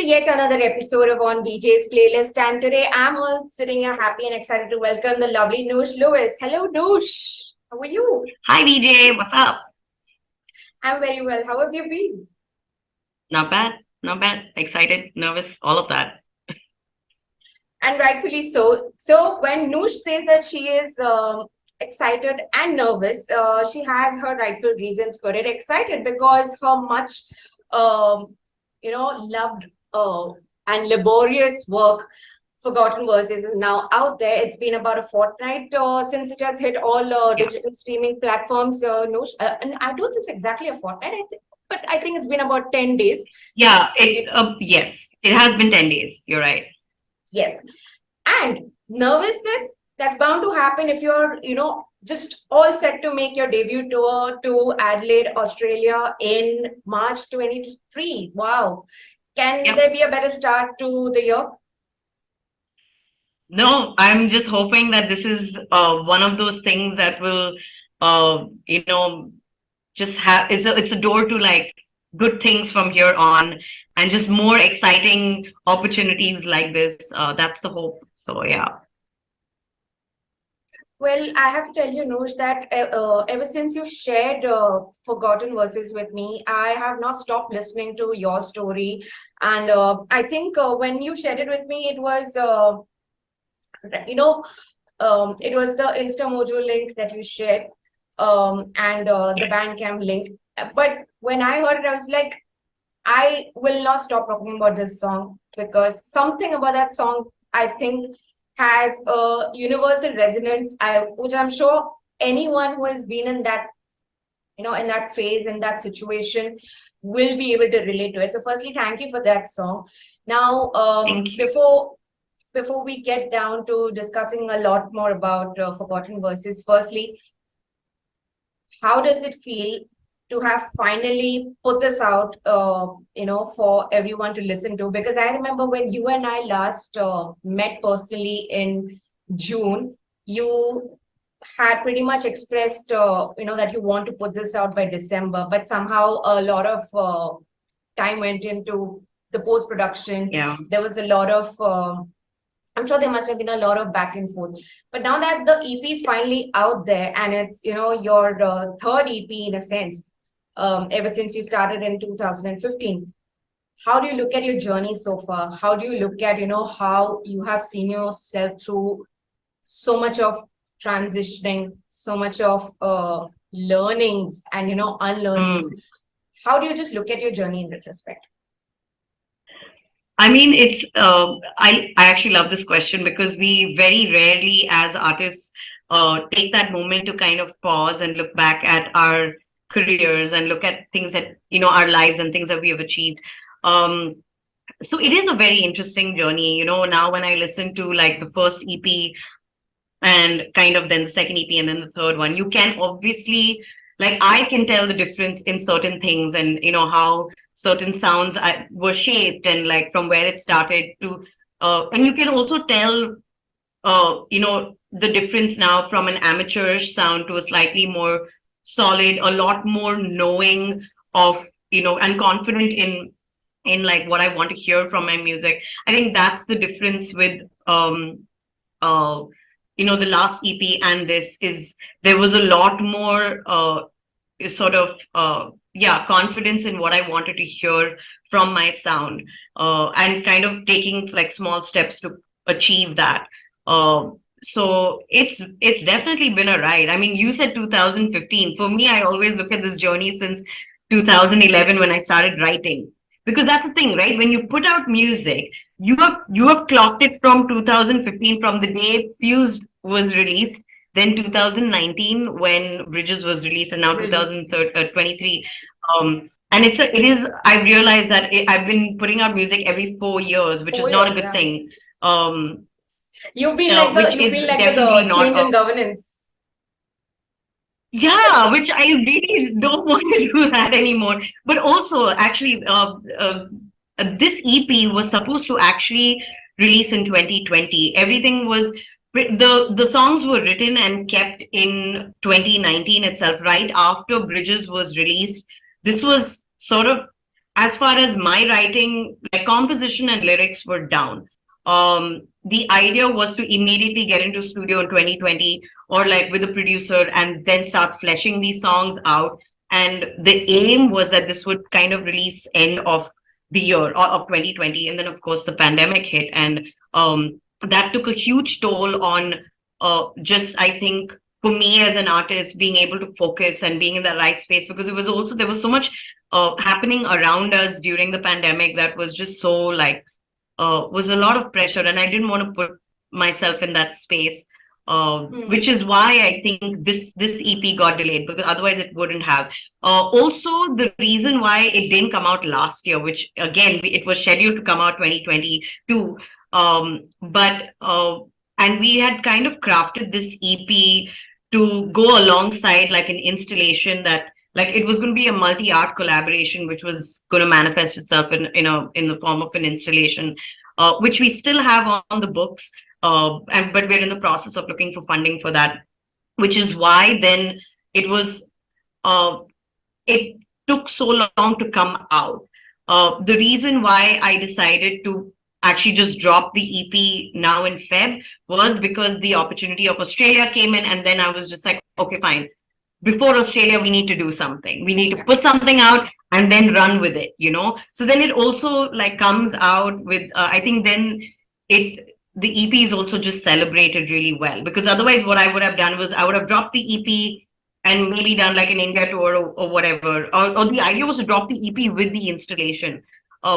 to yet another episode of On VJ's playlist. And today I'm all sitting here happy and excited to welcome the lovely Nush Lewis. Hello, Nush. How are you? Hi, VJ. What's up? I'm very well. How have you been? Not bad. Not bad. Excited, nervous, all of that. And rightfully so. So when Nush says that she is excited and nervous, she has her rightful reasons for it. Excited because her much, loved and laborious work, Forgotten Verses, is now out there. It's been about a fortnight since it has hit all digital streaming platforms. Nush, and I don't think it's exactly a fortnight, but I think it's been about 10 days. Yeah, yes, it has been 10 days. You're right. Yes. And nervousness, that's bound to happen if you're, just all set to make your debut tour to Adelaide, Australia in March 23. Wow. Can there be a better start to the year? No, I'm just hoping that this is one of those things that will, just have, it's a door to like good things from here on and just more exciting opportunities like this. That's the hope. So, yeah. Well, I have to tell you, Nush, that ever since you shared Forgotten Verses with me, I have not stopped listening to your story. And I think when you shared it with me, it was, it was the Instamojo link that you shared and the Bandcamp link. But when I heard it, I was like, I will not stop talking about this song because something about that song, I think, has a universal resonance, which I'm sure anyone who has been in that, in that phase, in that situation, will be able to relate to it. So firstly, thank you for that song. Now, before we get down to discussing a lot more about Forgotten Verses, firstly, how does it feel to have finally put this out, for everyone to listen to? Because I remember when you and I last met personally in June, you had pretty much expressed, that you want to put this out by December, but somehow a lot of time went into the post-production. Yeah. There was a lot of, I'm sure there must have been a lot of back and forth. But now that the EP is finally out there and it's, your third EP in a sense, ever since you started in 2015, how do you look at your journey so far? How do you look at, how you have seen yourself through so much of transitioning, so much of learnings and, unlearnings? How do you just look at your journey in retrospect? I mean, it's, I actually love this question because we very rarely as artists take that moment to kind of pause and look back at our careers and look at things that, our lives and things that we have achieved. So it is a very interesting journey, now when I listen to like the first EP and kind of then the second EP and then the third one, you can obviously, like, I can tell the difference in certain things and, how certain sounds were shaped and like from where it started to, and you can also tell, the difference now from an amateurish sound to a slightly more solid, a lot more knowing of, and confident in like what I want to hear from my music. I think that's the difference with, the last EP and this is, there was a lot more confidence in what I wanted to hear from my sound, and kind of taking like small steps to achieve that. So it's definitely been a ride. I mean, you said 2015. For me, I always look at this journey since 2011 when I started writing. Because that's the thing, right? When you put out music, you have clocked it from 2015, from the day Fused was released, then 2019 when Bridges was released, and now 2023. And I realized that I've been putting out music every 4 years, which is not a good thing. You've been like the change in governance. Yeah, which I really don't want to do that anymore. But also, actually, this EP was supposed to actually release in 2020. Everything was, the songs were written and kept in 2019 itself, right after Bridges was released. This was sort of, as far as my writing, like composition and lyrics were down. The idea was to immediately get into studio in 2020 or like with a producer and then start fleshing these songs out. And the aim was that this would kind of release end of the year or of 2020. And then of course the pandemic hit, and that took a huge toll on just, I think, for me as an artist, being able to focus and being in the right space, because it was also, there was so much happening around us during the pandemic that was just so like, was a lot of pressure, and I didn't want to put myself in that space, which is why I think this EP got delayed, because otherwise it wouldn't have. Also, the reason why it didn't come out last year, which again it was scheduled to come out 2022, but and we had kind of crafted this EP to go alongside like an installation that, like, it was going to be a multi-art collaboration which was going to manifest itself in the form of an installation, which we still have on the books, and but we're in the process of looking for funding for that, which is why then it was it took so long to come out. The reason why I decided to actually just drop the EP now in Feb was because the opportunity of Australia came in, and then I was just like, okay, fine. Before Australia, we need to do something. We need to put something out and then run with it, you know? So then it also like comes out with, I think then the EP is also just celebrated really well, because otherwise what I would have done was I would have dropped the EP and maybe done like an India tour or whatever. Or the idea was to drop the EP with the installation,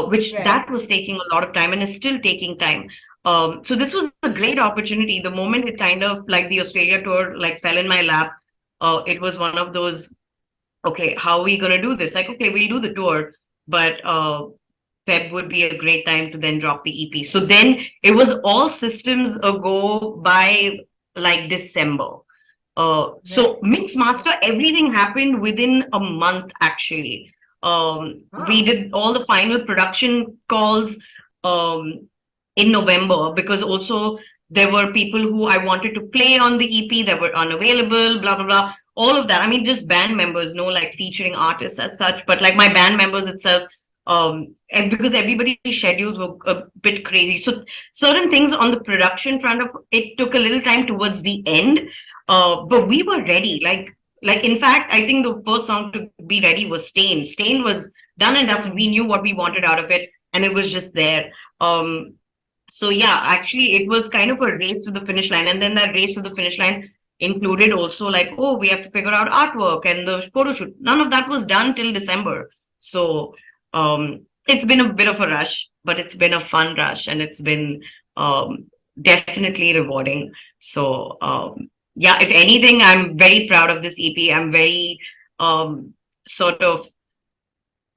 which that was taking a lot of time and is still taking time. So this was a great opportunity. The moment it kind of like the Australia tour like fell in my lap, it was one of those, okay, how are we going to do this? Like, okay, we'll do the tour, but Feb would be a great time to then drop the EP. So then it was all systems a go by like December. So mix master, everything happened within a month actually. We did all the final production calls in November, because also there were people who I wanted to play on the EP that were unavailable, blah, blah, blah, all of that. I mean, just band members, no like featuring artists as such, but like my band members itself, and because everybody's schedules were a bit crazy. So certain things on the production front of it took a little time towards the end, but we were ready. Like in fact, I think the first song to be ready was Stain. Stain was done and dusted. We knew what we wanted out of it, and it was just there. So yeah, actually it was kind of a race to the finish line. And then that race to the finish line included also like, oh, we have to figure out artwork and the photo shoot. None of that was done till December. So it's been a bit of a rush, but it's been a fun rush, and it's been definitely rewarding. So yeah, if anything, I'm very proud of this EP. I'm very sort of,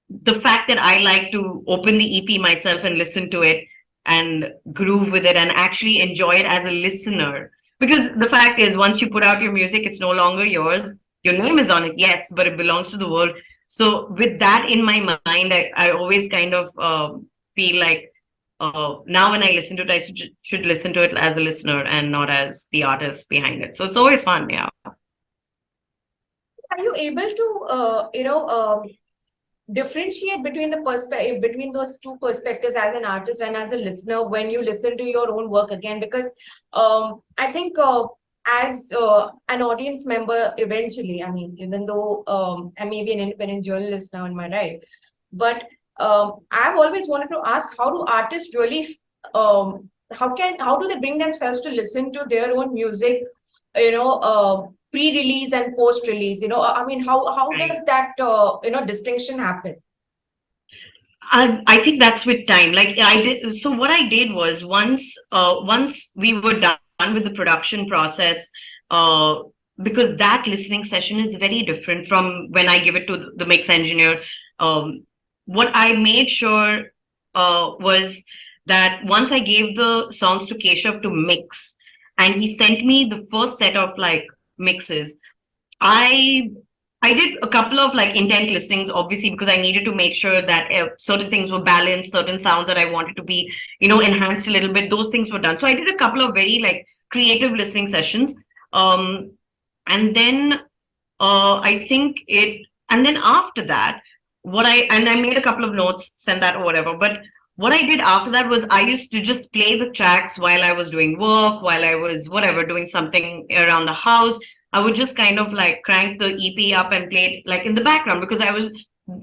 the fact that I like to open the EP myself and listen to it and groove with it and actually enjoy it as a listener. Because the fact is, once you put out your music, it's no longer yours. Your name is on it, yes, but it belongs to the world. So with that in my mind, I always kind of feel like now when I listen to it, I should listen to it as a listener and not as the artist behind it. So it's always fun, yeah. Are you able to, differentiate between between those two perspectives as an artist and as a listener when you listen to your own work again? Because I think as an audience member, eventually, I mean, even though I may be an independent journalist now in my right, but I've always wanted to ask, how do artists really, how do they bring themselves to listen to their own music, pre-release and post-release? I mean, how does that distinction happen? I think that's with time. Like I did. So what I did was once we were done with the production process, because that listening session is very different from when I give it to the mix engineer. What I made sure was that once I gave the songs to Keshav to mix, and he sent me the first set of like mixes, I did a couple of like intent listenings, obviously, because I needed to make sure that certain things were balanced, certain sounds that I wanted to be, enhanced a little bit. Those things were done. So I did a couple of very like creative listening sessions. And then I think and then after that, I made a couple of notes, sent that or whatever. But what I did after that was I used to just play the tracks while I was doing work, while I was whatever, doing something around the house. I would just kind of like crank the EP up and play it like in the background, because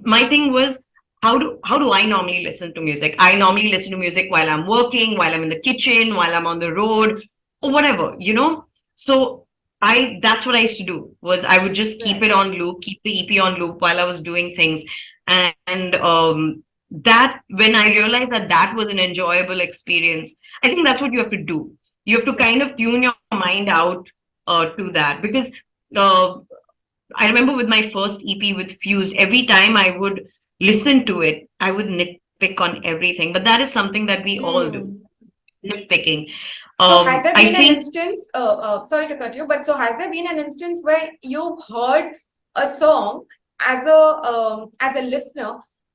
my thing was, how do I normally listen to music? I normally listen to music while I'm working, while I'm in the kitchen, while I'm on the road, or whatever, you know? So that's what I used to do, was I would just keep Right. it on loop, keep the EP on loop while I was doing things. And that, when I realized that that was an enjoyable experience, I think that's what you have to do. You have to Yeah. kind of tune your mind out to that, because uh, I remember with my first EP with Fused, every time I would listen to it, I would nitpick on everything. But that is something that we all do, Hmm. nitpicking. So has there I been an think instance, sorry to cut you, but so has there been an instance where you've heard a song as a listener,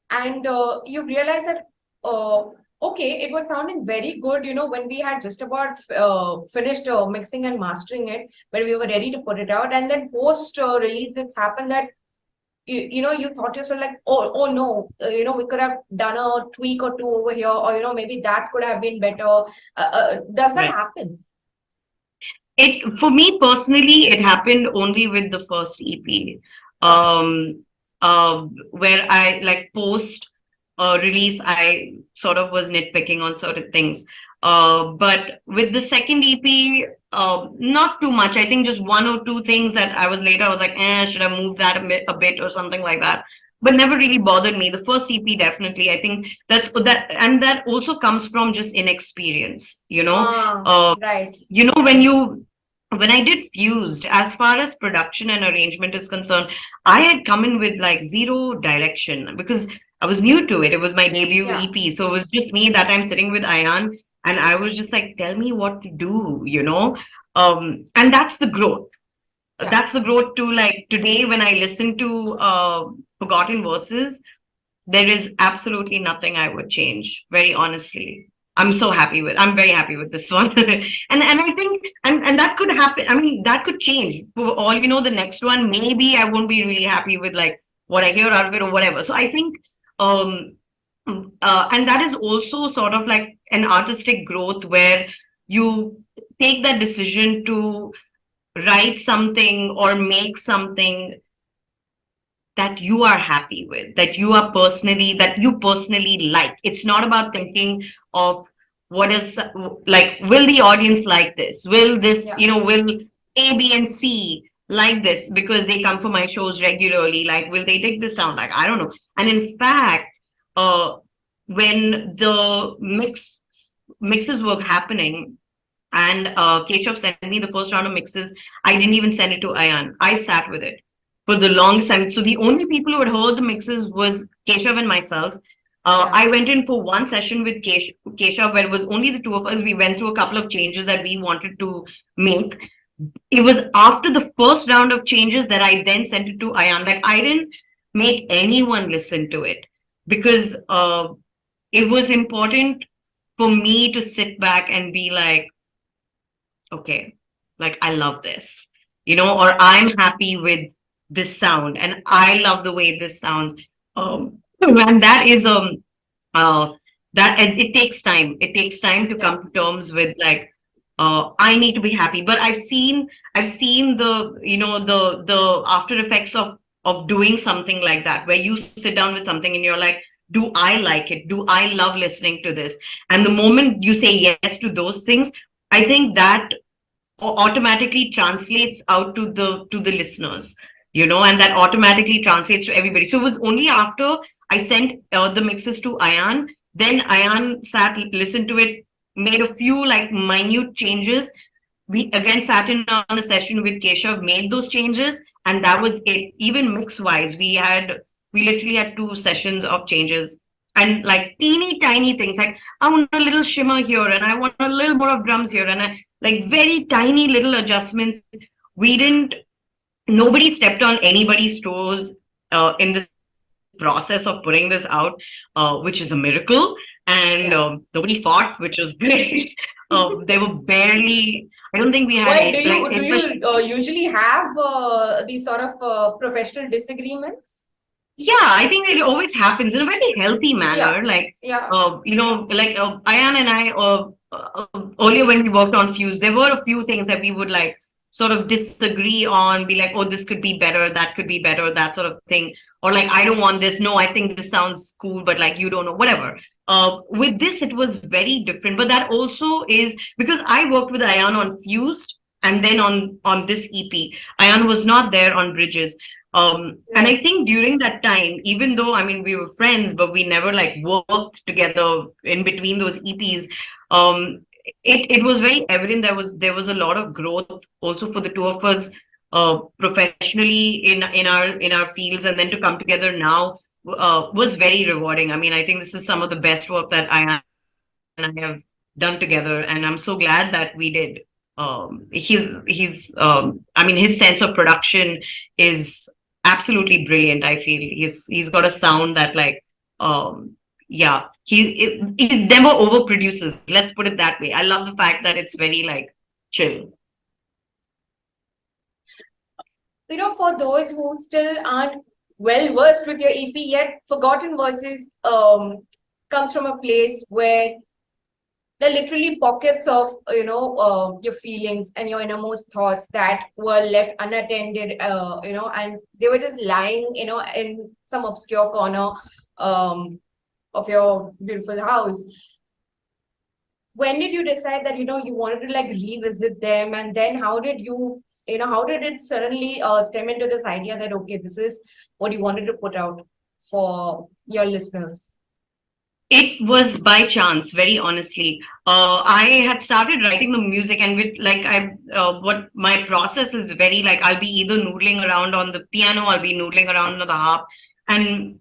and you realize that okay, it was sounding very good, when we had just about finished mixing and mastering it, when we were ready to put it out, and then post release, it's happened that you thought yourself like, oh no, we could have done a tweak or two over here, or maybe that could have been better. Does that right. happen? It, for me personally, it happened only with the first EP. Okay. Where I like post release, I sort of was nitpicking on certain things. But with the second EP, not too much. I think just one or two things that I was later, I was like, should I move that a bit or something like that? But never really bothered me. The first EP, definitely. I think and that also comes from just inexperience, you know. Right. When I did Fused, as far as production and arrangement is concerned, I had come in with like zero direction, because I was new to it. It was my debut Yeah. EP. So it was just me that I'm sitting with Ayan, and I was just like, tell me what to do, you know? And that's the growth. Yeah. That's the growth too. Like today, when I listen to Forgotten Verses, there is absolutely nothing I would change, very honestly. I'm very happy with this one. And I think and that could happen. I mean, that could change. For all you know, the next one, maybe I won't be really happy with like what I hear out of it or whatever. So I think um and that is also sort of like an artistic growth, where you take that decision to write something or make something that you are happy with, that you personally like. It's not about thinking of what is like, will the audience like this? Will this, Yeah. will A, B, and C like this because they come for my shows regularly? Like, will they dig this sound? Like, I don't know. And in fact, uh, when the mixes were happening, and Keshav sent me the first round of mixes, I didn't even send it to Ayan. I sat with it for the longest time. So the only people who had heard the mixes was Keshav and myself. Yeah. I went in for one session with Keshav, where it was only the two of us. We went through a couple of changes that we wanted to make. It was after the first round of changes that I then sent it to Ayan. Like, I didn't make anyone listen to it, because it was important for me to sit back and be like, okay, like, I love this, or I'm happy with this sound and I love the way this sounds. And that is uh that it takes time. It takes time to Yeah. come to terms with like, I need to be happy. But I've seen the, the after effects of doing something like that, where you sit down with something and you're like, do I like it? Do I love listening to this? And the moment you say yes to those things, I think that automatically translates out to the listeners, and that automatically translates to everybody. So it was only after I sent the mixes to Ayan, then Ayan sat, listened to it, made a few like minute changes. We again sat in on a session with Keshav, made those changes, and that was it. Even mix wise, we literally had two sessions of changes, and like teeny tiny things, like I want a little shimmer here, and I want a little more of drums here, and like very tiny little adjustments. We didn't, nobody stepped on anybody's toes in this process of putting this out, which is a miracle. And Yeah. nobody fought, which was great. They were barely, I don't think we had Why do any, like, you especially, usually have these sort of professional disagreements? Yeah, I think it always happens in a very healthy manner. Yeah, Like, yeah, like Ayan and I, earlier when we worked on Fuse, there were a few things that we would like sort of disagree on, be like, oh, this could be better, that could be better, that sort of thing. Or like, I don't want this. No, I think this sounds cool, but like, you don't know, whatever. With this, it was very different. But that also is because I worked with Ayan on Fused and then on this EP. Ayan was not there on Bridges. And right. I think during that time, even though I mean we were friends, but we never like worked together in between those EPs. It was very evident there was a lot of growth also for the two of us professionally in our fields, and then to come together now was very rewarding. I mean, I think this is some of the best work that I and I have done together, and I'm so glad that we did. He's I mean his sense of production is absolutely brilliant. I feel he's got a sound that like yeah he never overproduces. Let's put it that way. I love the fact that it's very like chill. For those who still aren't well versed with your EP yet, Forgotten Verses comes from a place where there are literally pockets of your feelings and your innermost thoughts that were left unattended, and they were just lying, in some obscure corner of your beautiful house. When did you decide that you wanted to like revisit them, and then how did how did it suddenly stem into this idea that okay, this is what you wanted to put out for your listeners? It was by chance, very honestly. I had started writing the music, and with like what my process is very like I'll be either noodling around on the piano, I'll be noodling around on the harp, and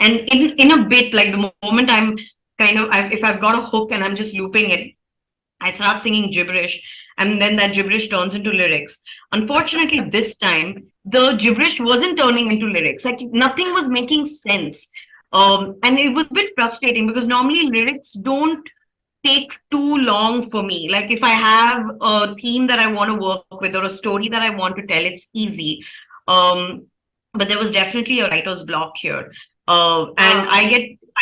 in a bit like the moment I'm if I've got a hook and I'm just looping it, I start singing gibberish, and then that gibberish turns into lyrics. Unfortunately, this time the gibberish wasn't turning into lyrics. Like nothing was making sense. And it was a bit frustrating because normally lyrics don't take too long for me. Like if I have a theme that I want to work with or a story that I want to tell, it's easy. Um, but there was definitely a writer's block here. And Ah,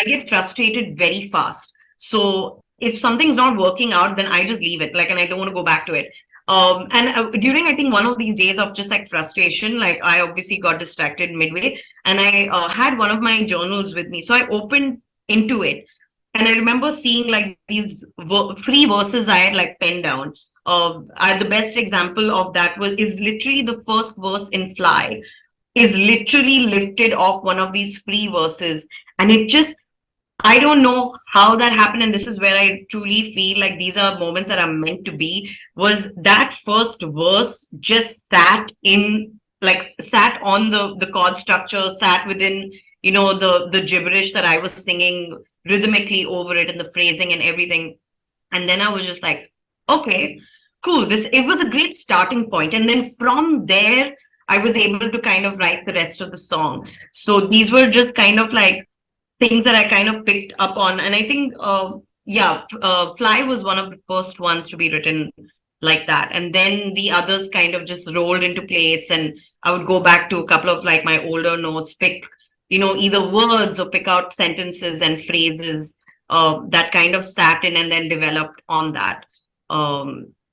I get frustrated very fast. So if something's not working out, then I just leave it. Like, and I don't want to go back to it. And during I think one of these days of just like frustration, like I obviously got distracted midway, and I had one of my journals with me. So I opened into it, and I remember seeing like these three verses I had like penned down. The best example of that is literally the first verse in Fly is literally lifted off one of these free verses, and it just I don't know how that happened, and this is where I truly feel like these are moments that are meant to be. Was that first verse just sat on the chord structure, sat within the gibberish that I was singing rhythmically over it and the phrasing and everything, and then I was just like, okay, cool. This it was a great starting point, and then from there I was able to kind of write the rest of the song. So these were just kind of like things that I kind of picked up on. And I think, Fly was one of the first ones to be written like that. And then the others kind of just rolled into place. And I would go back to a couple of like my older notes, pick, either words or pick out sentences and phrases that kind of sat in and then developed on that.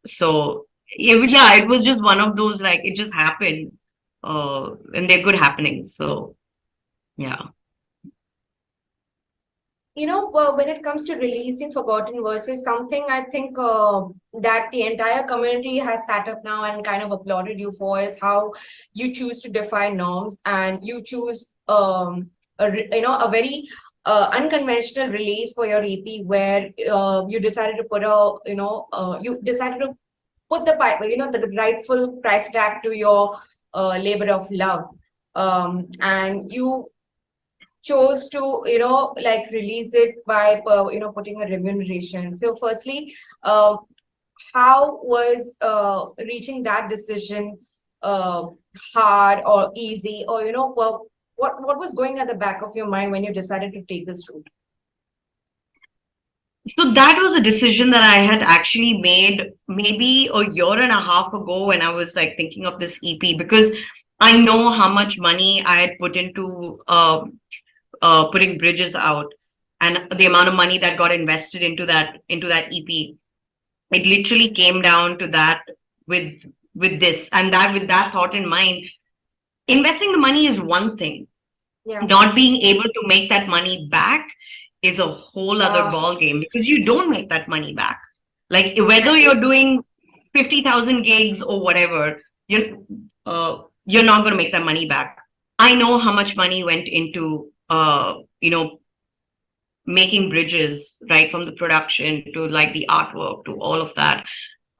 So, it was just one of those, like, it just happened. And they're good happenings. So, yeah. When it comes to releasing Forgotten Verses, something I think that the entire community has sat up now and kind of applauded you for is how you choose to defy norms, and you choose a very unconventional release for your EP, where you decided to put the rightful price tag to your labor of love, and you chose to like release it by putting a remuneration. So firstly, how was reaching that decision hard or easy, or what was going at the back of your mind when you decided to take this route? So that was a decision that I had actually made maybe a year and a half ago when I was like thinking of this EP, because I know how much money I had put into putting Bridges out, and the amount of money that got invested into that EP. It literally came down to that with this, and that with that thought in mind, investing the money is one thing. Yeah. Not being able to make that money back is a whole other ball game, because you don't make that money back. Like whether you're doing 50,000 gigs or whatever, you're not going to make that money back. I know how much money went into making Bridges, right, from the production to like the artwork to all of that.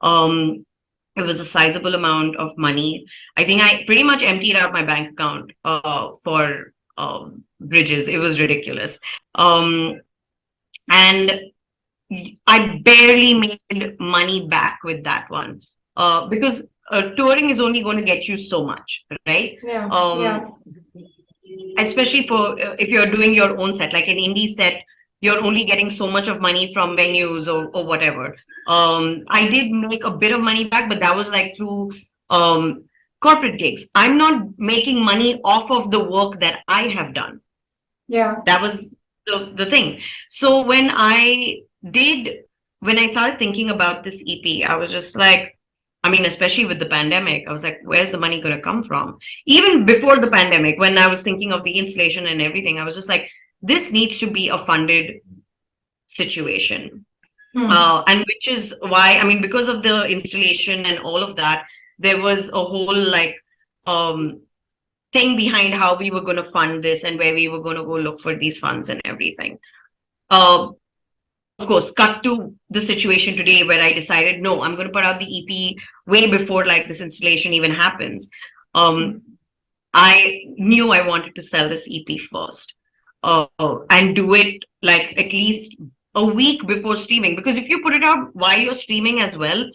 It was a sizable amount of money. I think I pretty much emptied out my bank account for Bridges. It was ridiculous. And I barely made money back with that one, because touring is only going to get you so much, right? Yeah. Especially for if you're doing your own set, like an indie set, you're only getting so much of money from venues or whatever. I did make a bit of money back, but that was like through corporate gigs. I'm not making money off of the work that I have done. Yeah. That was the thing. So when I started thinking about this EP, I was just like, I mean, especially with the pandemic, I was like, where's the money going to come from? Even before the pandemic, when I was thinking of the installation and everything, I was just like, this needs to be a funded situation. And which is why, I mean, because of the installation and all of that, there was a whole like thing behind how we were going to fund this and where we were going to go look for these funds and everything. Of course, cut to the situation today where I decided, no, I'm going to put out the EP way before like this installation even happens. I knew I wanted to sell this EP first, and do it like at least a week before streaming, because if you put it out while you're streaming as well,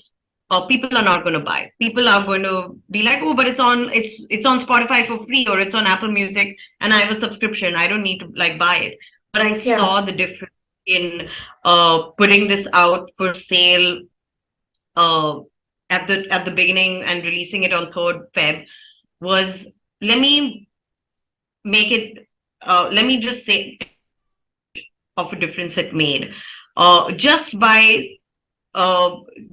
people are not going to buy. People are going to be like, oh, but it's on Spotify for free, or it's on Apple Music and I have a subscription, I don't need to like buy it. But I saw the difference in putting this out for sale at the beginning and releasing it on 3rd Feb was, let me just say of a difference it made, just by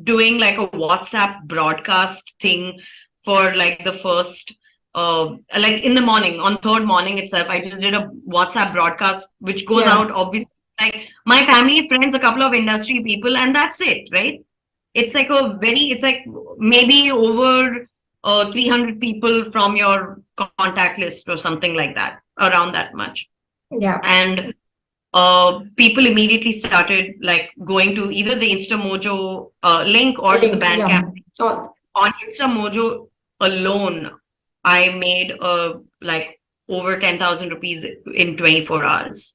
doing like a WhatsApp broadcast thing for like the first like in the morning, on 3rd morning itself, I just did a WhatsApp broadcast which goes out obviously like my family, friends, a couple of industry people, and that's it, right? It's like it's like maybe over 300 people from your contact list or something like that, around that much. And people immediately started like going to either the InstaMojo link or to the Bandcamp. On InstaMojo alone, I made like over 10,000 rupees in 24 hours.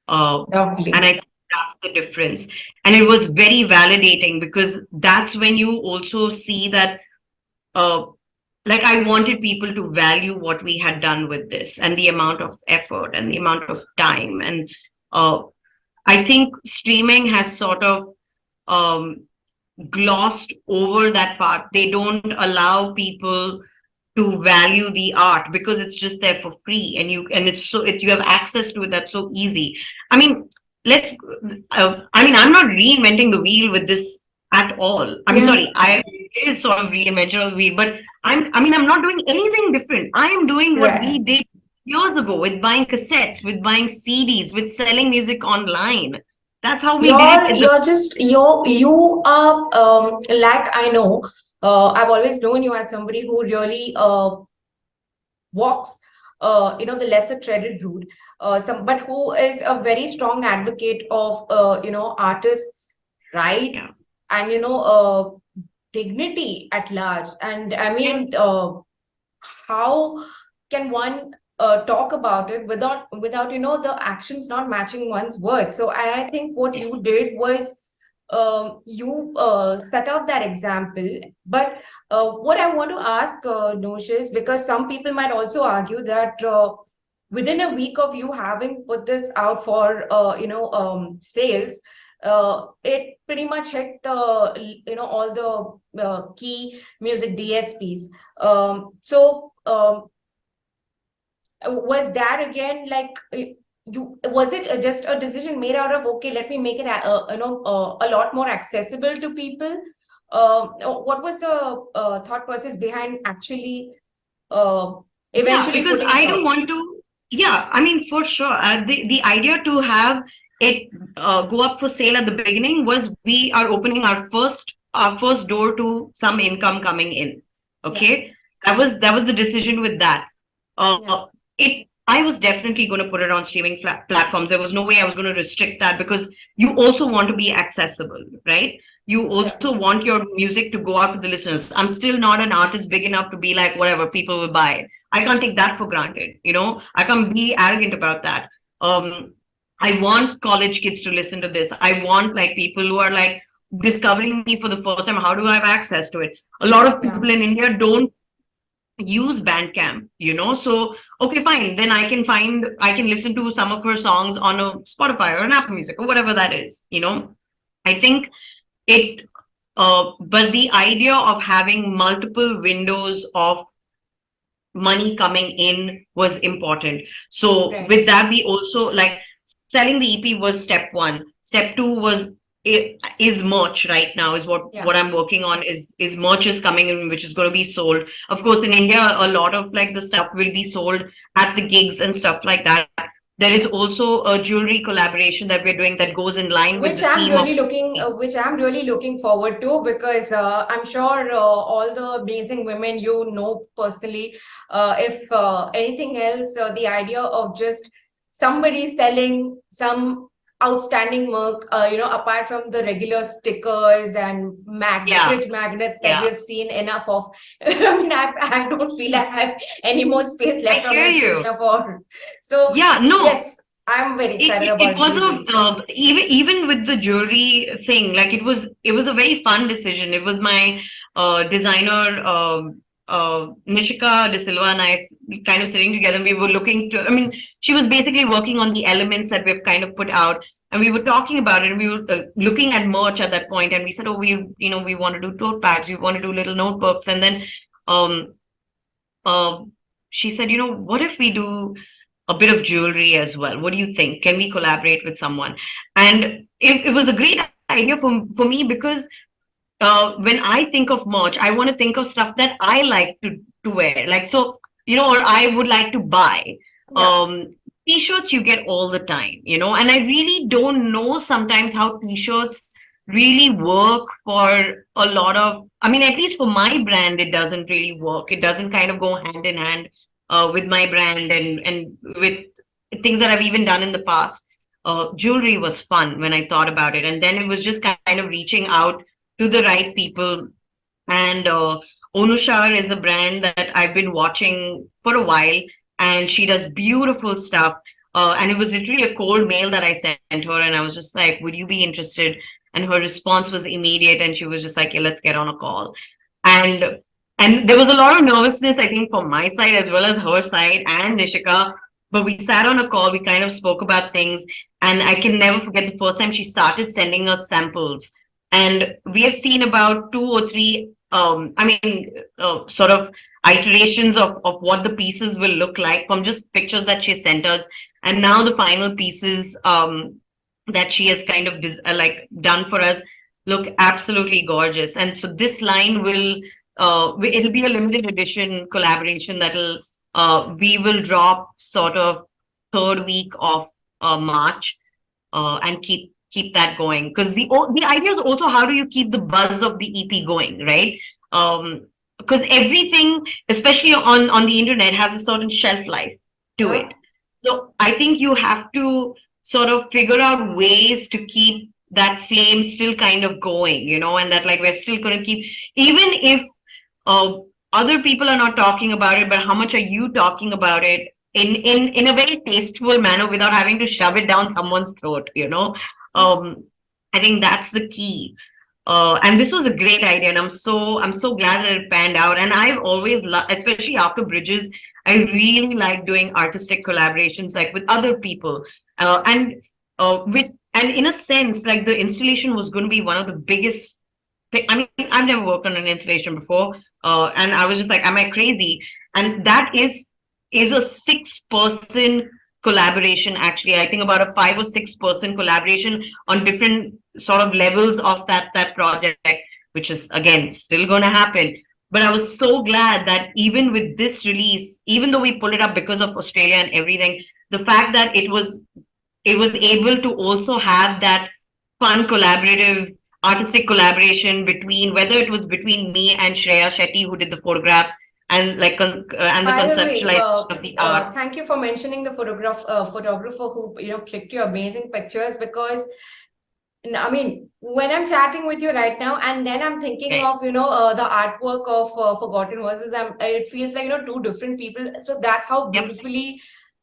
And I think that's the difference. And it was very validating, because that's when you also see that like I wanted people to value what we had done with this and the amount of effort and the amount of time. And I think streaming has sort of glossed over that part. They don't allow people to value the art because it's just there for free, and you have access to it. That's so easy. I mean, I'm not reinventing the wheel with this at all. I mean, sorry, it is sort of reinventing the wheel, but I'm not doing anything different. I am doing what we did years ago with buying cassettes, with buying CDs, with selling music online. That's how we did it. You are like, I know, I've always known you as somebody who really walks the lesser treaded route, but who is a very strong advocate of artists' rights and dignity at large. And I mean, how can one talk about it without the actions not matching one's words? So I think what you did was you set out that example. But what I want to ask, Nush, is because some people might also argue that within a week of you having put this out for sales, it pretty much hit the, all the key music DSPs. Was that again like was it just a decision made out of, okay, let me make it a lot more accessible to people? What was the thought process behind actually uh, Yeah, eventually because putting I don't want to. Yeah, I mean, for sure. The idea to have it go up for sale at the beginning was we are opening our first door to some income coming in. yeah, Okay, that was the decision with that. yeah, It I was definitely going to put it on streaming platforms. There was no way I was going to restrict that because you also want to be accessible, right? You also definitely. want your music to go out to the listeners. I'm still not an artist big enough to be like whatever people will buy. I can't take that for granted. I can't be arrogant about that. Um, I want college kids to listen to this. I want like people who are like discovering me for the first time. How do I have access to it? A lot of Yeah. people in India don't use Bandcamp. So okay, fine. Then I can listen to some of her songs on a Spotify or an Apple Music or whatever that is. I think it but the idea of having multiple windows of money coming in was important. So Right. with that, we also like selling the EP was step one. Step two was is merch right now is Yeah. what I'm working on is merch is coming in, which is going to be sold. Of course, in India, a lot of like the stuff will be sold at the gigs and stuff like that. There is also a jewelry collaboration that we're doing that goes in line with the theme of Which I'm really looking forward to, because I'm sure all the amazing women personally, if anything else, the idea of just somebody selling some outstanding work, apart from the regular stickers and yeah, fridge magnets that we yeah. have seen enough of. I mean, I don't feel I have any more space I left on hear my fridge you. now for. So Yeah, no, yes, I'm very it, excited it about was jewelry. even with the jewelry thing, like it was a very fun decision. It was my designer Nishika De Silva and I kind of sitting together, and we were looking to, I mean, she was basically working on the elements that we've kind of put out, and we were talking about it, and we were looking at merch at that point, and we said, oh, we want to do tote bags, we want to do little notebooks. And then um uh, she said, what if we do a bit of jewelry as well? What do you think? Can we collaborate with someone? And it was a great idea for me because when I think of merch, I want to think of stuff that I like to wear. Like, so, or I would like to buy. Yeah. Um, T-shirts you get all the time, and I really don't know sometimes how t-shirts really work for a lot of, I mean, at least for my brand, it doesn't really work. It doesn't kind of go hand in hand with my brand and with things that I've even done in the past. Jewelry was fun when I thought about it. And then it was just kind of reaching out to the right people. And Onushar is a brand that I've been watching for a while, and she does beautiful stuff. And it was literally a cold mail that I sent her, and I was just like, "Would you be interested?" And her response was immediate, and she was just like, "Yeah, let's get on a call." And and there was a lot of nervousness, I think, from my side as well as her side and Nishika. But we sat on a call, we kind of spoke about things, and I can never forget the first time she started sending us samples. And we have seen about two or three, sort of iterations of what the pieces will look like from just pictures that she sent us. And now the final pieces that she has kind of like done for us look absolutely gorgeous. And so this line will, it'll be a limited edition collaboration that'll, we will drop sort of third week of March, and keep that going, because the idea is also how do you keep the buzz of the EP going, right? Because everything, especially on the internet, has a certain shelf life to Yeah. it. So I think you have to sort of figure out ways to keep that flame still kind of going, and that like we're still going to keep, even if uh, other people are not talking about it, but how much are you talking about it in a very tasteful manner without having to shove it down someone's throat. Yeah. um I think that's the key. And this was a great idea, and I'm so glad that it panned out. And I've always loved, especially after Bridges, I really like doing artistic collaborations like with other people, and with And in a sense, like the installation was going to be one of the biggest I mean, I've never worked on an installation before, and I was just like, "Am I crazy?" And that is a 6-person collaboration. Actually, I think about a 5 or 6-person collaboration on different sort of levels of that project, which is again still going to happen. But I was so glad that even with this release, even though we pulled it up because of Australia and everything, the fact that it was able to also have that fun collaborative artistic collaboration between whether it was between me and Shreya Shetty who did the photographs and like and the By the way, conceptualization of the art. thank you for mentioning the photographer who clicked your amazing pictures, because I mean, when I'm chatting with you right now, and then I'm thinking Okay. of the artwork of Forgotten Verses, it feels like two different people. So that's how Yep. beautifully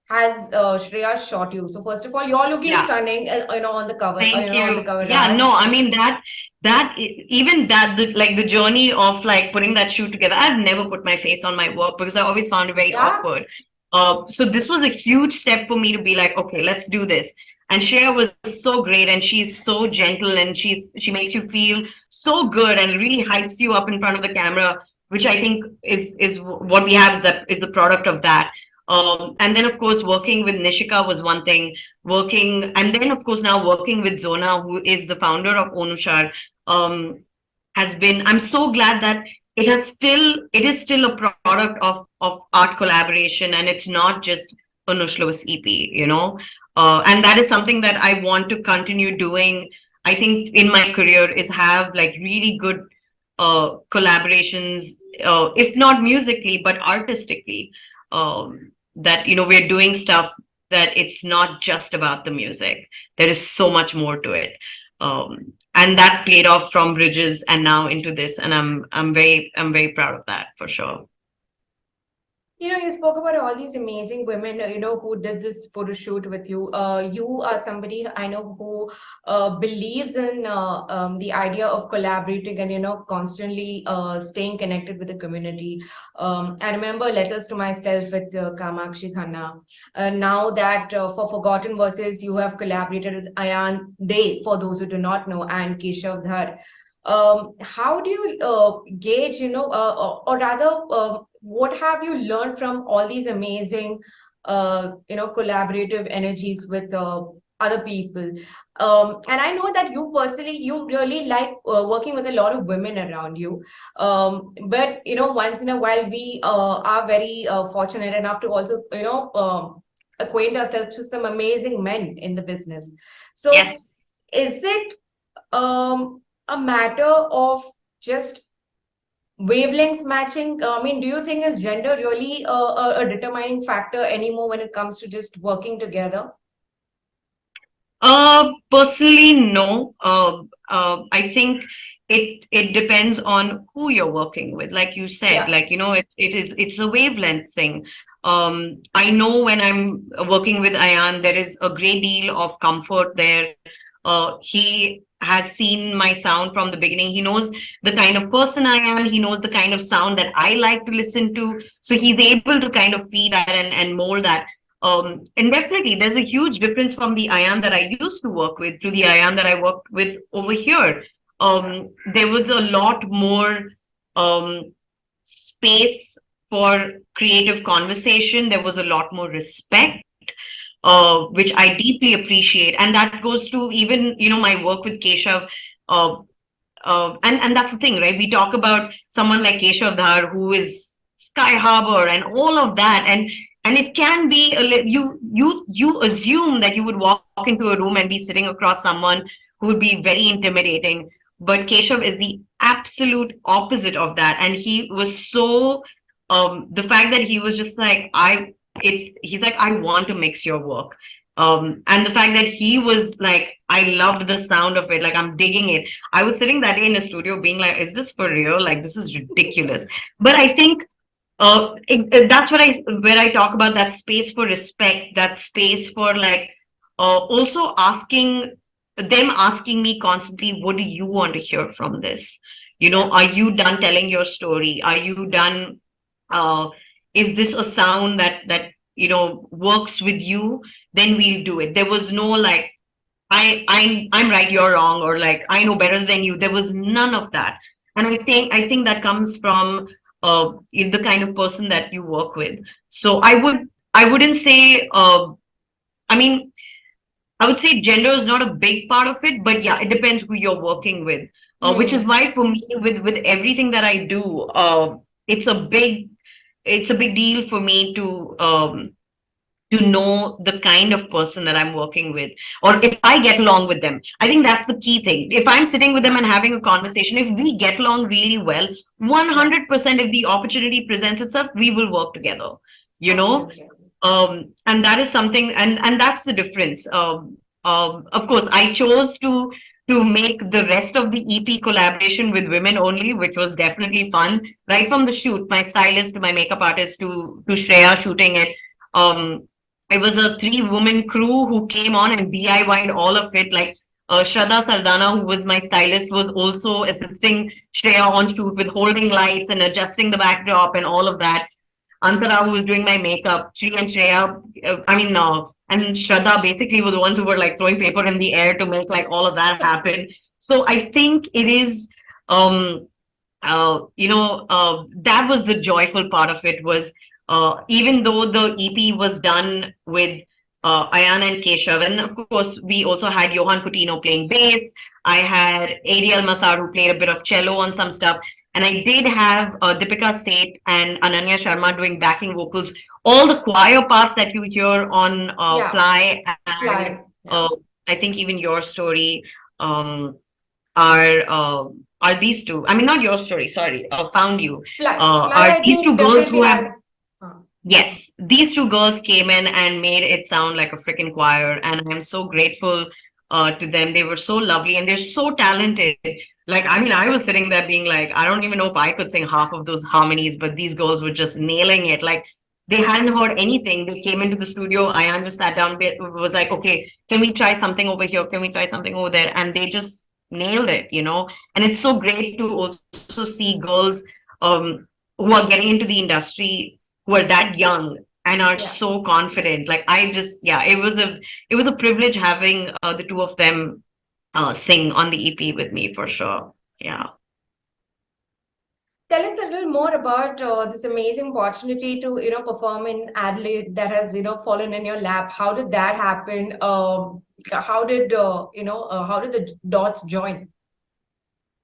has Shreya shot you. So first of all, you're looking Yeah. stunning, on the cover, Thank on the you. cover Yeah, art. no, I mean even that like the journey of like putting that shoot together. I've never put my face on my work because I always found it very Yeah. awkward. So this was a huge step for me to be like, okay, let's do this. And Shreya was so great, and she's so gentle, and she makes you feel so good, and really hypes you up in front of the camera, which I think is what we have is the product of that. And then of course working with Nishika was one thing, working and then of course now working with Zona, who is the founder of Onushar, has been, I'm so glad that it is still a product of art collaboration, and it's not just a Nush Lewis EP. And that is something that I want to continue doing. I think in my career is have like really good collaborations, if not musically but artistically, that we're doing stuff that it's not just about the music. There is so much more to it. And that played off from Bridges and now into this, and I'm very proud of that for sure. You spoke about all these amazing women, who did this photo shoot with you. You are somebody I know who believes in the idea of collaborating and, constantly staying connected with the community. I remember letters to myself with Kamakshi Khanna. Now that for Forgotten Verses, you have collaborated with Ayan Dey, for those who do not know, and Keshav Dhar. How do you gauge, or rather, what have you learned from all these amazing, collaborative energies with other people? And I know that you personally, you really like working with a lot of women around you. But, once in a while, we are very fortunate enough to also, acquaint ourselves with some amazing men in the business. So, Yes. is it a matter of just wavelengths matching? I mean, do you think is gender really a determining factor anymore when it comes to just working together? Personally, no. I think it depends on who you're working with. Like you said, Yeah. like it's a wavelength thing. I know when I'm working with Ayan, there is a great deal of comfort there. He has seen my sound from the beginning. He knows the kind of person I am. He knows the kind of sound that I like to listen to. So he's able to kind of feed that and mold that. And definitely, there's a huge difference from the Ayan that I used to work with to the Ayan that I worked with over here. There was a lot more space for creative conversation. There was a lot more respect, which I deeply appreciate. And that goes to even, my work with Keshav. And that's the thing, right? We talk about someone like Keshav Dhar, who is Sky Harbor and all of that. And it can be you assume that you would walk into a room and be sitting across someone who would be very intimidating. But Keshav is the absolute opposite of that. And he was so the fact that he was just like, he's like, I want to mix your work. And the fact that he was like, I loved the sound of it, like I'm digging it. I was sitting that day in a studio being like, is this for real? Like, this is ridiculous. But I think that's where I talk about that space for respect, that space for like also asking me constantly, what do you want to hear from this? Are you done telling your story? Are you done? Is this a sound that works with you? Then we'll do it. There was no like I'm right, you're wrong, or like I know better than you. There was none of that. And I think that comes from the kind of person that you work with. So I wouldn't say I mean, I would say gender is not a big part of it, but yeah, it depends who you're working with. Which is Hmm. why for me, with everything that I do, it's a big it's a big deal for me to know the kind of person that I'm working with, or if I get along with them. I think that's the key thing. If I'm sitting with them Yeah. and having a conversation, if we get along really well, Yeah. 100%, if the opportunity presents itself, we will work together, you know? Absolutely. And that is something, and that's the difference. Of course, I chose to make the rest of the EP collaboration with women only, which was definitely fun. Right from the shoot, my stylist to my makeup artist to Shreya shooting it. Um, it was a three-woman crew who came on and DIY'd all of it. Like Shraddha Sardana, who was my stylist, was also assisting Shreya on shoot with holding lights and adjusting the backdrop and all of that. Antara, who was doing my makeup, Shri and Shreya, and Shraddha basically were the ones who were like throwing paper in the air to make like all of that happen. So I think it is, that was the joyful part of it was even though the EP was done with Ayan and Keshav, and of course we also had Johan Coutinho playing bass. I had Ariel Masar who played a bit of cello on some stuff, and I did have Deepika Seth and Ananya Sharma doing backing vocals. All the choir parts that you hear on Yeah. Fly and Fly. Yeah. uh, I think even Your Story um, are uh, are these two. I mean, not Your Story. Sorry, Found You. Fly, Are I these two think girls definitely who have has. uh, Yes, these two girls came in and made it sound like a freaking choir, and I'm so grateful to them. They were so lovely and they're so talented. Like, I mean, I was sitting there being like, I don't even know if I could sing half of those harmonies, but these girls were just nailing it. Like, they hadn't heard anything. They came into the studio. Ayan just sat down, was like, okay, can we try something over here? Can we try something over there? And they just nailed it, you know? And it's so great to also see girls who are getting into the industry who are that young and are Yeah. so confident. Like I just, yeah, it was a privilege having the two of them sing on the EP with me for sure. Yeah. Tell us a little more about this amazing opportunity to, perform in Adelaide that has, fallen in your lap. How did that happen? How did the dots join?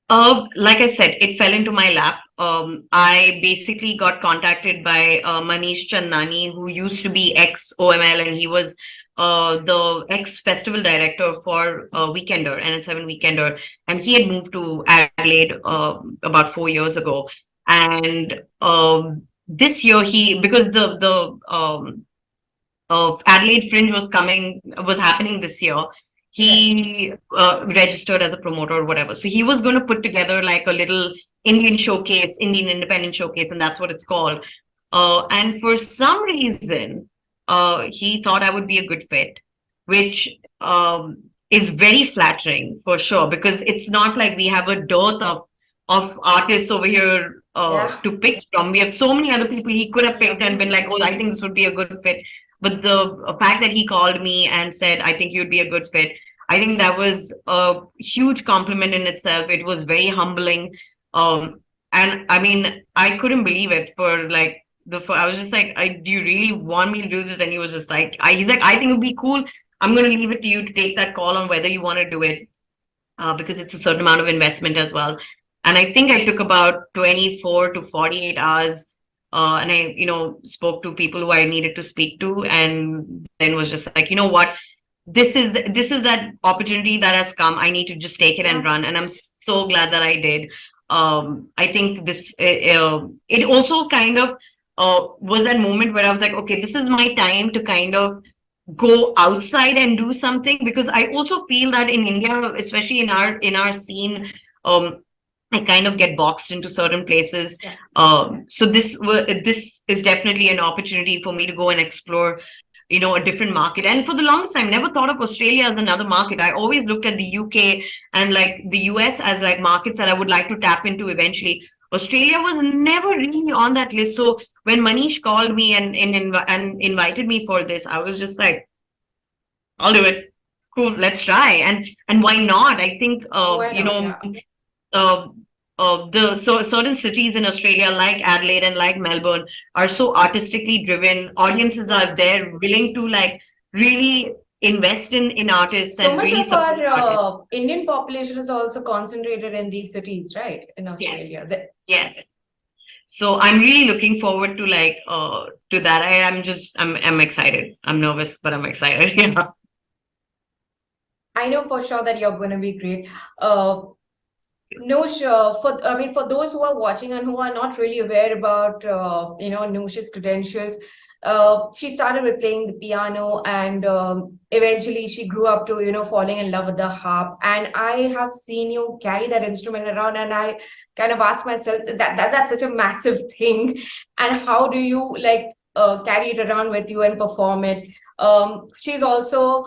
Like I said, it fell into my lap. I basically got contacted by Manish Chandani, who used to be ex OML, and he was the ex festival director for Weekender, NN7 Weekender, and he had moved to Adelaide about 4 years ago. And this year, because the Adelaide Fringe was happening this year. Right. He registered as a promoter or whatever. So he was going to put together like a little Indian showcase, Indian independent showcase, and that's what it's called. And for some reason, he thought I would be a good fit, which is very flattering for sure, because it's not like we have a dearth of artists over here Yeah. to pick from. We have so many other people he could have picked and been Lovely. like, oh, I think this would be a good fit. But the fact that he called me and said, I think you'd be a good fit, I think that was a huge compliment in itself. It was very humbling. And I mean, I couldn't believe it for like I was just like, do you really want me to do this? And he was just like, he's like, I think it'd be cool. I'm going to leave it to you to take that call on whether you want to do it, because it's a certain amount of investment as well. And I think I took about 24 to 48 hours. And I, spoke to people who I needed to speak to, and then was just like, you know what, this is that opportunity that has come. I need to just take it and Yeah. run, and I'm so glad that I did. I think it also kind of was that moment where I was like, okay, this is my time to kind of go outside and do something, because I also feel that in India, especially in our scene, um, I kind of get boxed into certain places. Yeah. So this is definitely an opportunity for me to go and explore, a different market. And for the longest time, never thought of Australia as another market. I always looked at the UK and like the US as like markets that I would like to tap into eventually. Australia was never really on that list. So when Manish called me and invited me for this, I was just like, I'll do it. cool, let's try. And why not? I think Why not? Yeah. uh, certain cities in Australia, like Adelaide and like Melbourne, are so artistically driven. Audiences Yeah. are there, willing to like really invest in artists So and much really of support our artists. Indian population is also concentrated in these cities, right? In Yes, Australia. yes. So I'm really looking forward to that. I'm excited. I'm nervous, but I'm excited. Yeah. I know for sure that you're going to be great. Nush, for those who are watching and who are not really aware about Nush's credentials, she started with playing the piano, and eventually she grew up to falling in love with the harp. And I have seen you carry that instrument around, and I kind of asked myself that's such a massive thing, and how do you like carry it around with you and perform it? She's also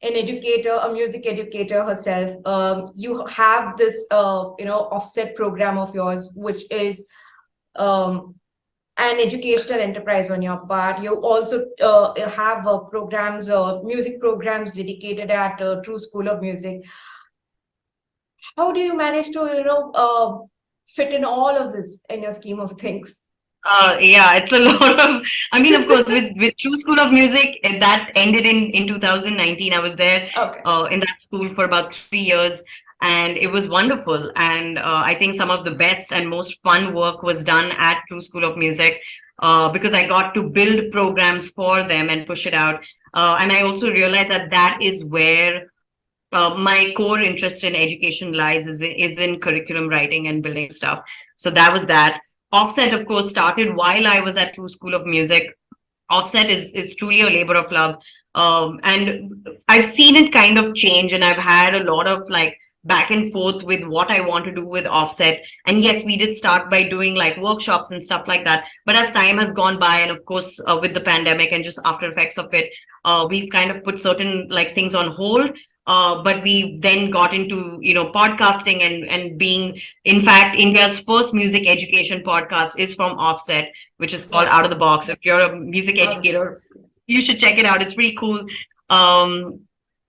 an educator, a music educator herself. You have this, offset program of yours, which is an educational enterprise on your part. You also have programs, music programs dedicated at True School of Music. How do you manage to, fit in all of this in your scheme of things? Yeah, it's a lot of. I mean, of course, with True School of Music, that ended in 2019. I was there Okay. in that school for about 3 years, and it was wonderful. And I think some of the best and most fun work was done at True School of Music because I got to build programs for them and push it out. And I also realized that that is where my core interest in education lies, is in curriculum writing and building stuff. So that was that. Offset, of course, started while I was at True School of Music. Offset is truly a labor of love. And I've seen it kind of change, and I've had a lot of like back and forth with what I want to do with Offset. And yes, we did start by doing like workshops and stuff like that. But as time has gone by, and of course, with the pandemic and just after effects of it, we've kind of put certain like things on hold. But we then got into podcasting and being, in fact, India's first music education podcast is from Offset, which is called Wow. Out of the Box. If you're a music Out of the educator, box. you should check it out. It's pretty cool. Um,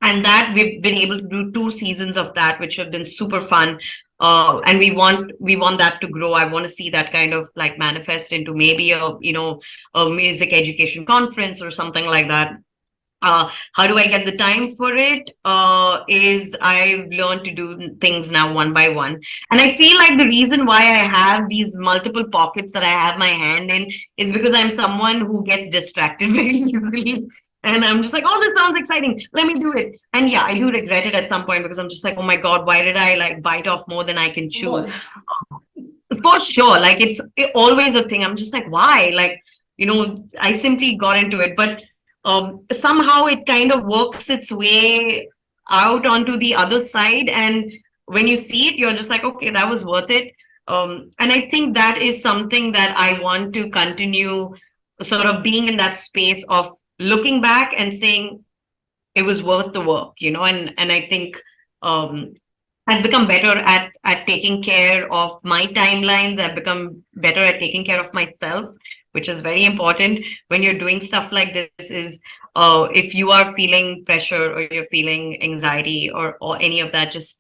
and that we've been able to do 2 seasons of that, which have been super fun. And we want that to grow. I want to see that kind of like manifest into maybe a music education conference or something like that. How do I get the time for it? Is I've learned to do things now one by one. And I feel like the reason why I have these multiple pockets that I have my hand in is because I'm someone who gets distracted very easily. And I'm just like, oh, this sounds exciting. Let me do it. And yeah, I do regret it at some point because I'm just like, oh my God, why did I like bite off more than I can More. chew? For sure. Like it's always a thing. I'm just like, why? Like, I simply got into it. But somehow it kind of works its way out onto the other side. And when you see it, you're just like, okay, that was worth it. And I think that is something that I want to continue sort of being in that space of looking back and saying it was worth the work, and I think um, I've become better at taking care of my timelines. I've become better at taking care of myself, which is very important when you're doing stuff like this. Is if you are feeling pressure or you're feeling anxiety or any of that, just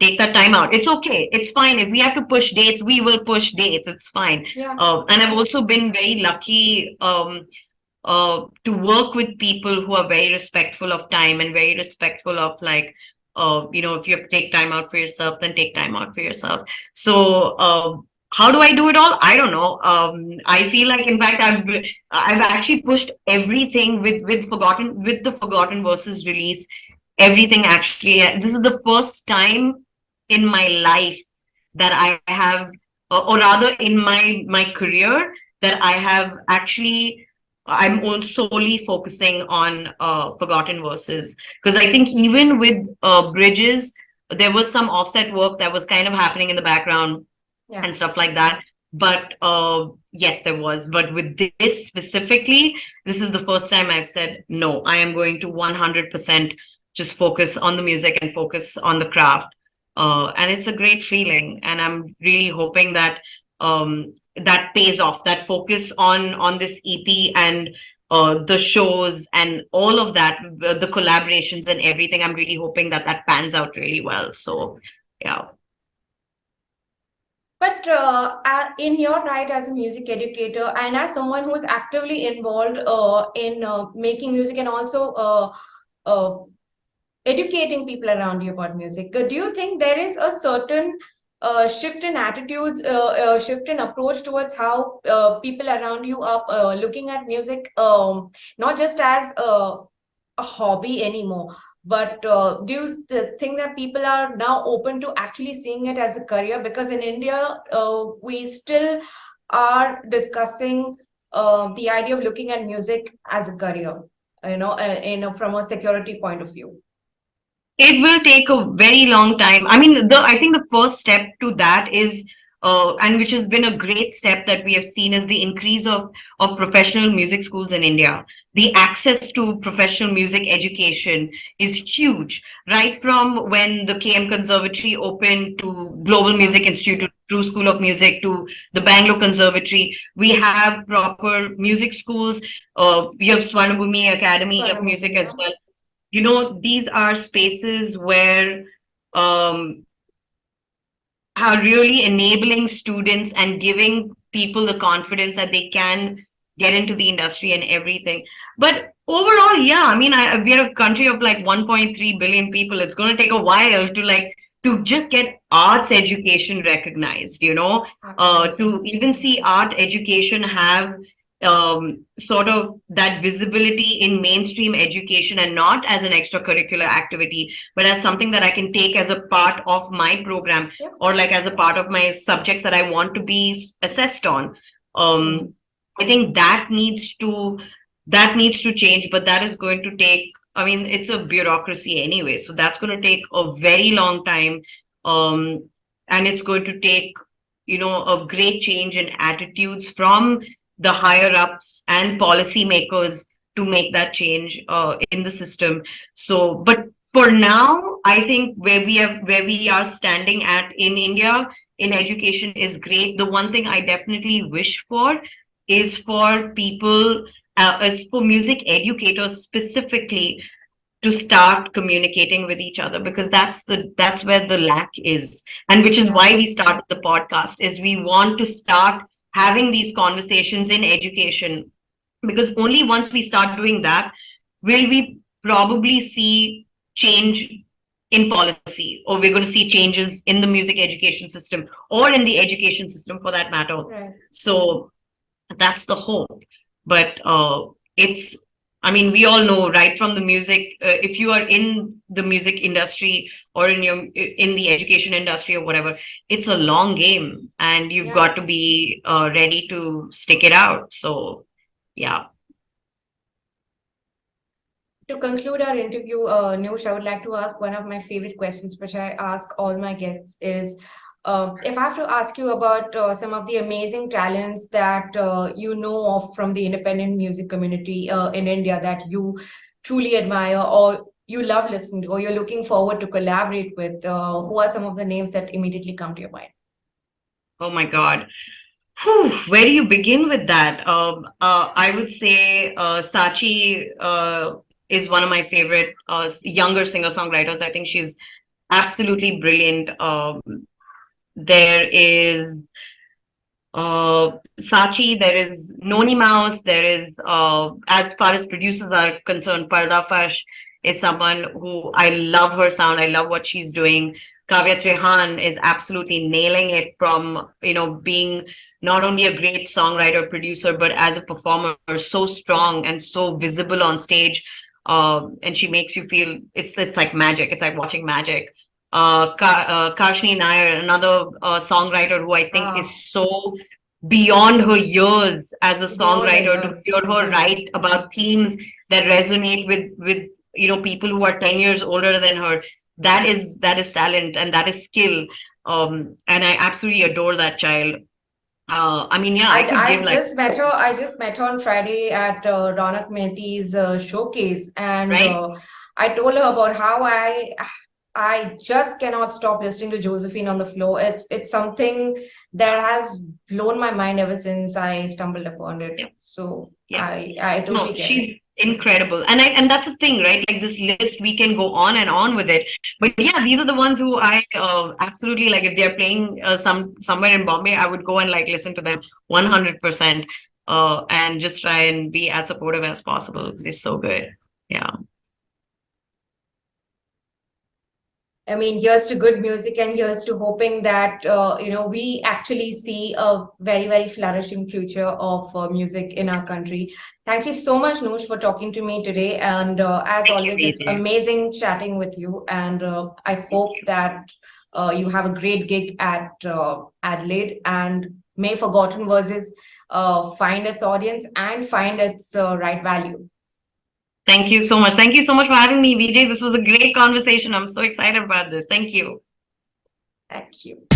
take that time out. It's okay. It's fine. If we have to push dates, we will push dates. It's fine. Yeah. And I've also been very lucky to work with people who are very respectful of time and very respectful of like if you have to take time out for yourself, then take time out for yourself. So how do I do it all? I don't know. I feel like, in fact, I've actually pushed everything with the Forgotten Verses release. Everything actually. This is the first time in my life that I have, or rather, in my career, that I have actually. I'm also solely focusing on Forgotten Verses, because I think even with Bridges, there was some offset work that was kind of happening in the background Yeah. and stuff like that. But yes, there was. But with this specifically, this is the first time I've said, no, I am going to 100% just focus on the music and focus on the craft. And it's a great feeling. And I'm really hoping that that pays off, that focus on this EP and the shows and all of that, the collaborations and everything. I'm really hoping that that pans out really well. So, yeah. But in your right as a music educator and as someone who is actively involved in making music and also uh, educating people around you about music, do you think there is a certain shift in attitudes, shift in approach towards how people around you are looking at music, not just as a hobby anymore, but do you think that people are now open to actually seeing it as a career? Because in India, we still are discussing the idea of looking at music as a career, from a security point of view. It will take a very long time. I mean, I think the first step to that is, and which has been a great step that we have seen, is the increase of professional music schools in India. The access to professional music education is huge, right from when the KM Conservatory opened to Global Music Institute, to True School of Music, to the Bangalore Conservatory. We have proper music schools. We have Swarnabhumi Academy of Music as well. You know, these are spaces where um, are really enabling students and giving people the confidence that they can get into the industry and everything. But overall, yeah, I mean, we're a country of like 1.3 billion people. It's going to take a while to just get arts education recognized, you know, to even see art education have sort of that visibility in mainstream education, and not as an extracurricular activity, but as something that I can take as a part of my program, or like as a part of my subjects that I want to be assessed on. I think that needs to change, but that is going to take, I mean, it's a bureaucracy anyway, so that's going to take a very long time. And it's going to take, you know, a great change in attitudes from the higher ups and policymakers to make that change in the system. So, but for now, I think where we are standing at in India in education is great. The one thing I definitely wish for is for people, as for music educators specifically, to start communicating with each other, because that's where the lack is, and which is why we started the podcast. Is we want to start having these conversations in education, because only once we start doing that will we probably see change in policy, or we're going to see changes in the music education system, or in the education system for that matter. So that's the hope. But it's, I mean, we all know right from the music, if you are in the music industry or in the education industry or whatever, it's a long game, and you've got to be ready to stick it out. So, yeah. To conclude our interview, Nush, I would like to ask one of my favorite questions, which I ask all my guests, is if I have to ask you about some of the amazing talents that you know of from the independent music community in India that you truly admire, or you love listening to, or you're looking forward to collaborate with, who are some of the names that immediately come to your mind? Oh my God. Whew, where do you begin with that? I would say Sachi is one of my favorite younger singer-songwriters. I think she's absolutely brilliant. There is Sachi, there is Noni Mouse, there is, as far as producers are concerned, Pardafash is someone who I love her sound. I love what she's doing. KAVYA TREHAN is absolutely nailing it, from, you know, being not only a great songwriter, producer, but as a performer, so strong and so visible on stage. And she makes you feel it's like magic. It's like watching magic. Karshni Nair, another songwriter who I think is so beyond her years as a songwriter, to hear her write about themes that resonate with you know, people who are 10 years older than her. That is talent, and that is skill. And I absolutely adore that child. I mean, yeah, I just met her on Friday at Ronak Mehti's showcase, and I told her about how I just cannot stop listening to Josephine on the floor. It's something that has blown my mind ever since I stumbled upon it. So Yeah. I totally No, get she's it. incredible. And that's the thing, right? Like this list, we can go on and on with it. But yeah, these are the ones who I absolutely like. If they're playing somewhere in Bombay, I would go and like listen to them 100%, and just try and be as supportive as possible. They're so good. Yeah. I mean, here's to good music, and here's to hoping that we actually see a very, very flourishing future of music in our country. Thank you so much, Nush, for talking to me today. And as Thank you, always, it's Vijay. amazing chatting with you. And I hope that you have a great gig at Adelaide, and may Forgotten Verses find its audience and find its right value. Thank you so much. Thank you so much for having me, Vijay. This was a great conversation. I'm so excited about this. Thank you. Thank you.